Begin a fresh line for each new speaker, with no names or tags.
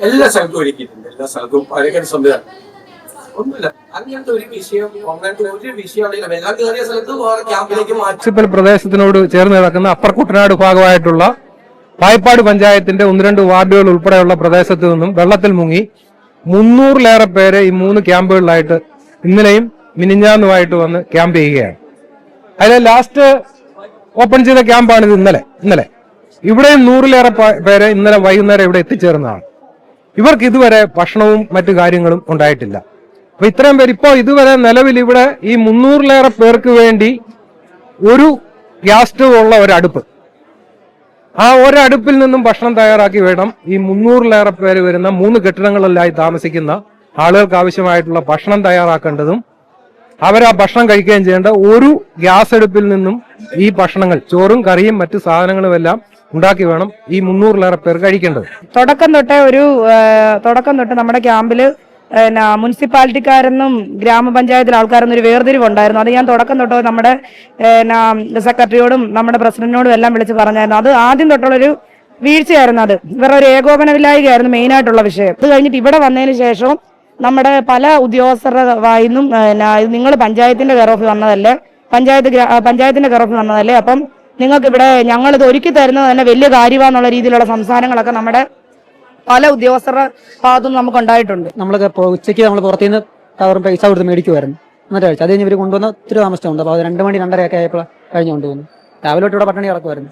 എല്ലാ സ്ഥലത്തും ഒരുക്കിയിട്ടുണ്ട്. എല്ലാ സ്ഥലത്തും പഴയ സംവിധാനം ഒന്നുമില്ല. അങ്ങനത്തെ ഒരു വിഷയം വിഷയമാണെങ്കിലും എല്ലാ കയറിയ സ്ഥലത്തും വേറെ ക്യാമ്പിലേക്ക്
മുനിസിപ്പൽ പ്രദേശത്തിനോട് ചേർന്ന് കിടക്കുന്ന അപ്പർ കുട്ടനാട് ഭാഗമായിട്ടുള്ള പായിപ്പാട് പഞ്ചായത്തിന്റെ 1-2 വാർഡുകൾ ഉൾപ്പെടെയുള്ള പ്രദേശത്ത് നിന്നും വെള്ളത്തിൽ മുങ്ങി 300-ലേറെ പേരെ ഈ 3 ക്യാമ്പുകളിലായിട്ട് ഇന്നലെയും മിനിഞ്ഞാന്നുമായിട്ട് വന്ന് ക്യാമ്പ് ചെയ്യുകയാണ്. അതിലെ ലാസ്റ്റ് ഓപ്പൺ ചെയ്ത ക്യാമ്പാണിത്. ഇന്നലെ ഇവിടെയും 100-ലേറെ പേരെ ഇന്നലെ വൈകുന്നേരം ഇവിടെ എത്തിച്ചേർന്നതാണ്. ഇവർക്ക് ഇതുവരെ ഭക്ഷണവും മറ്റു കാര്യങ്ങളും ഉണ്ടായിട്ടില്ല. അപ്പൊ ഇത്രയും പേര് ഇപ്പോൾ ഇതുവരെ നിലവിൽ ഇവിടെ ഈ 300-ലേറെ പേർക്ക് വേണ്ടി ഒരു ഗ്യാസ് സ്റ്റവ് ഉള്ള ഒരടുപ്പ്, ആ ഒരടുപ്പിൽ നിന്നും ഭക്ഷണം തയ്യാറാക്കി വേണം ഈ 300-ലേറെ പേര് വരുന്ന 3 കെട്ടിടങ്ങളിലായി താമസിക്കുന്ന ആളുകൾക്ക് ആവശ്യമായിട്ടുള്ള ഭക്ഷണം തയ്യാറാക്കേണ്ടതും അവരാ ഭക്ഷണം കഴിക്കുകയും ചെയ്യേണ്ട ഒരു ഗ്യാസ് അടുപ്പിൽ നിന്നും ഈ ഭക്ഷണങ്ങൾ, ചോറും കറിയും മറ്റു സാധനങ്ങളും എല്ലാം ഉണ്ടാക്കി വേണം ഈ 300-ലേറെ പേർ കഴിക്കേണ്ടത്.
തുടക്കം തൊട്ട് നമ്മുടെ ക്യാമ്പില് മുനിസിപ്പാലിറ്റിക്കാരെന്നും ഗ്രാമപഞ്ചായത്തിലെ ആൾക്കാരെന്നും ഒരു വേർതിരിവുണ്ടായിരുന്നു. അത് ഞാൻ തുടക്കം തൊട്ട് നമ്മുടെ സെക്രട്ടറിയോടും നമ്മുടെ പ്രസിഡന്റിനോടും എല്ലാം വിളിച്ച് പറഞ്ഞായിരുന്നു. അത് ആദ്യം തൊട്ടുള്ളൊരു വീഴ്ചയായിരുന്നു. അത് ഇവരുടെ ഒരു ഏകോപനമില്ലായ്മയായിരുന്നു മെയിനായിട്ടുള്ള വിഷയം. അത് കഴിഞ്ഞിട്ട് ഇവിടെ വന്നതിന് ശേഷം നമ്മുടെ പല ഉദ്യോഗസ്ഥരുടെ വായിന്നും നിങ്ങൾ പഞ്ചായത്തിന്റെ കെയർ ഓഫ് വന്നതല്ലേ, പഞ്ചായത്തിന്റെ കെയർ ഓഫ് വന്നതല്ലേ, അപ്പം നിങ്ങൾക്ക് ഇവിടെ ഞങ്ങളിത് ഒരുക്കി തരുന്നത് തന്നെ വലിയ കാര്യമാണെന്നുള്ള രീതിയിലുള്ള സംസാരങ്ങളൊക്കെ നമ്മുടെ പല ഉദ്യോഗസ്ഥരുടെ ഭാഗത്തുനിന്ന് നമുക്ക് ഉണ്ടായിട്ടുണ്ട്.
ഉച്ചയ്ക്ക് നമ്മൾ പുറത്തുനിന്ന് കവറും പൈസ കൊടുത്ത് മേടിക്കുമായിരുന്നു. എന്നിട്ട് കഴിച്ചു. അത് കഴിഞ്ഞ് ഇവർ കൊണ്ടുവന്ന ഒത്തിരി താമസിച്ചുണ്ട്. അപ്പോൾ അത് 2 മണി 2:30 ഒക്കെ ആയപ്പോൾ കഴിഞ്ഞ് കൊണ്ടുവന്നു. രാവിലെ തൊട്ട് ഇവിടെ പട്ടണി കിടക്കുമായിരുന്നു.